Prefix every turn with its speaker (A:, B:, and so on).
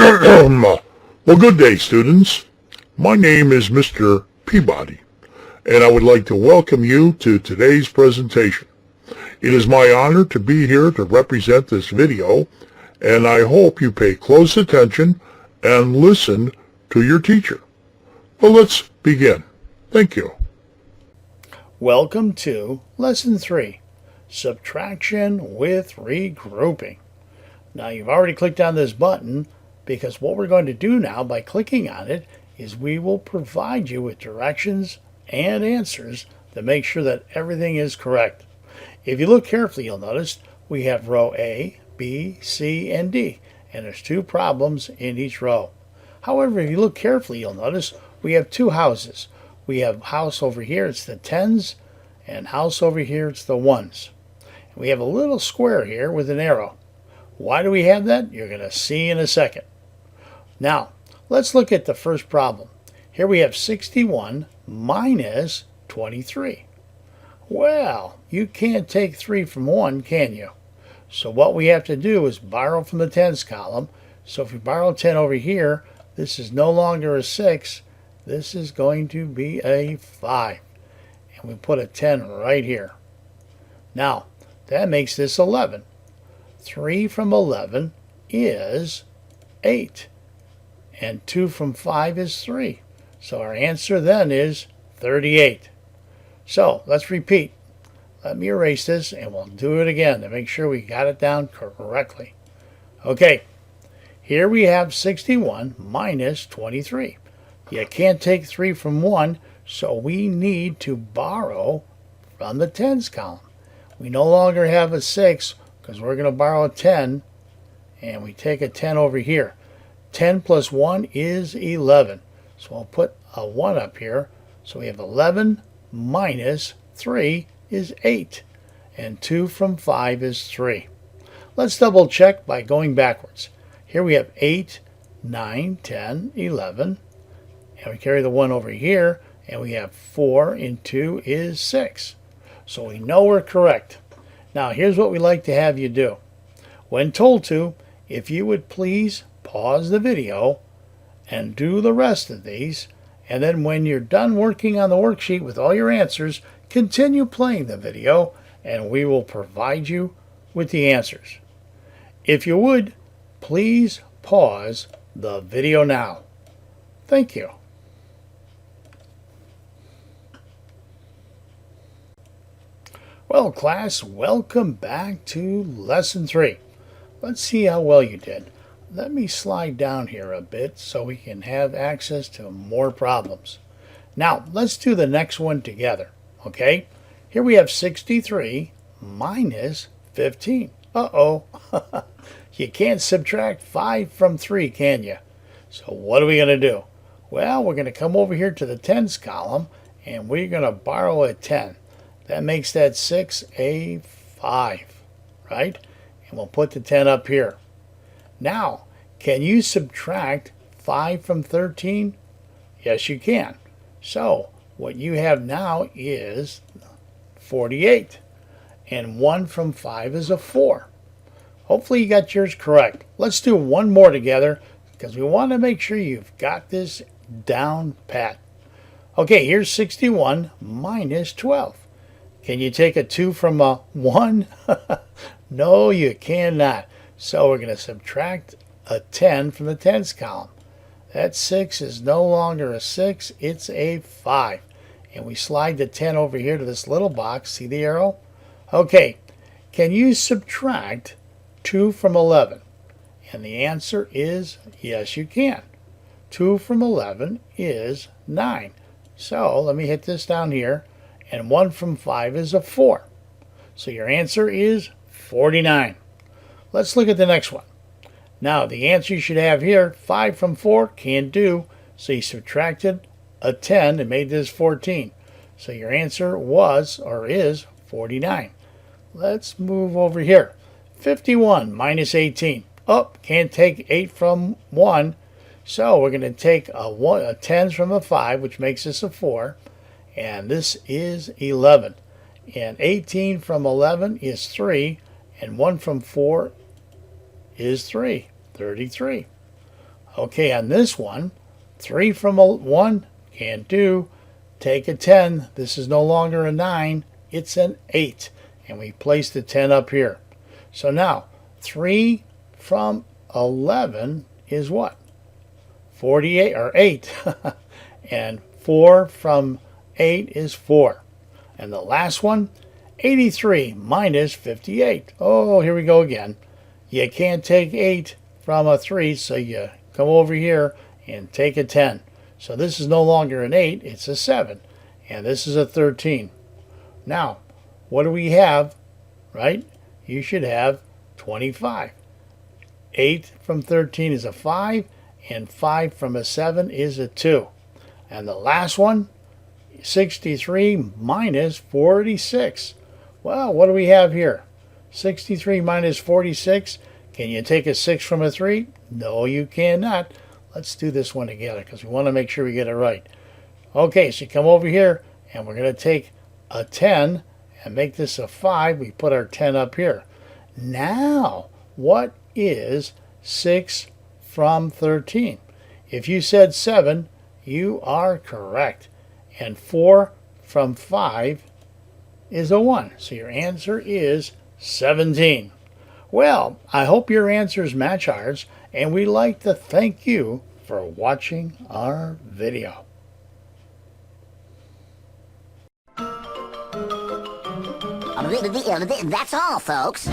A: Well, good day, students. My name is Mr. Peabody, and I would like to welcome you to today's presentation. It is my honor to be here to represent this video, and I hope you pay close attention and listen to your teacher. Well, let's begin. Thank you.
B: Welcome to Lesson 3, Subtraction with Regrouping. Now, you've already clicked on this button because what we're going to do now by clicking on it is we will provide you with directions and answers to make sure that everything is correct. If you look carefully, you'll notice we have row A, B, C, and D, and there's two problems in each row. However, if you look carefully, you'll notice we have two houses. We have house over here, it's the tens, and house over here, it's the ones. And we have a little square here with an arrow. Why do we have that? You're going to see in a second. Now, let's look at the first problem. Here we have 61 minus 23. Well, you can't take 3 from 1, can you? So what we have to do is borrow from the tens column. So if we borrow 10 over here, this is no longer a 6. This is going to be a 5. And we put a 10 right here. Now, that makes this 11. 3 from 11 is 8. And 2 from 5 is 3. So our answer then is 38. So let's repeat. Let me erase this and we'll do it again to make sure we got it down correctly. Okay, here we have 61 minus 23. You can't take 3 from 1, so we need to borrow from the tens column. We no longer have a 6 because we're going to borrow a 10, and we take a 10 over here. 10 plus 1 is 11. So I'll put a 1 up here. So we have 11 minus 3 is 8. And 2 from 5 is 3. Let's double check by going backwards. Here we have 8, 9, 10, 11. And we carry the 1 over here. And we have 4 and 2 is 6. So we know we're correct. Now here's what we like to have you do. When told to, if you would please pause the video and do the rest of these, and then when you're done working on the worksheet with all your answers, continue playing the video and we will provide you with the answers. If you would, please pause the video now. Thank you. Well, class, welcome back to Lesson 3. Let's see how well you did. Let me slide down here a bit so we can have access to more problems. Now, let's do the next one together, okay? Here we have 63 minus 15. Uh-oh. You can't subtract 5 from 3, can you? So what are we going to do? Well, we're going to come over here to the tens column, and we're going to borrow a 10. That makes that 6 a 5, right? And we'll put the 10 up here. Now, can you subtract 5 from 13? Yes, you can. So, what you have now is 48. And 1 from 5 is a 4. Hopefully you got yours correct. Let's do one more together because we want to make sure you've got this down pat. Okay, here's 61 minus 12. Can you take a 2 from a 1? No, you cannot. So we're going to subtract a 10 from the tens column. That 6 is no longer a 6, it's a 5. And we slide the 10 over here to this little box. See the arrow? Okay, can you subtract 2 from 11? And the answer is yes, you can. 2 from 11 is 9. So let me hit this down here. And 1 from 5 is a 4. So your answer is 49. Let's look at the next one. Now, the answer you should have here, 5 from 4, can't do. So you subtracted a 10 and made this 14. So your answer was, or is, 49. Let's move over here. 51 minus 18. Oh, can't take 8 from 1. So we're going to take a 10 from a 5, which makes this a 4. And this is 11. And 18 from 11 is 3. And 1 from 4 is 3. 33. Okay, on this one, 3 from a 1, can't do. Take a 10. This is no longer a 9, it's an 8. And we place the 10 up here. So now, 3 from 11 is what? 48, or 8. And 4 from 8 is 4. And the last one, 83 minus 58. Oh, here we go again. You can't take 8 from a 3, so you come over here and take a 10. So this is no longer an 8, it's a 7. And this is a 13. Now, what do we have, right? You should have 25. 8 from 13 is a 5, and 5 from a 7 is a 2. And the last one, 63 minus 46. Well, what do we have here? 63 minus 46. Can you take a 6 from a 3? No, you cannot. Let's do this one together because we want to make sure we get it right. Okay, so you come over here and we're going to take a 10 and make this a 5. We put our 10 up here. Now, what is 6 from 13? If you said 7, you are correct. And 4 from 5 is a 1. So your answer is 17. Well, I hope your answers match ours, and we'd like to thank you for watching our video.
C: That's all, folks.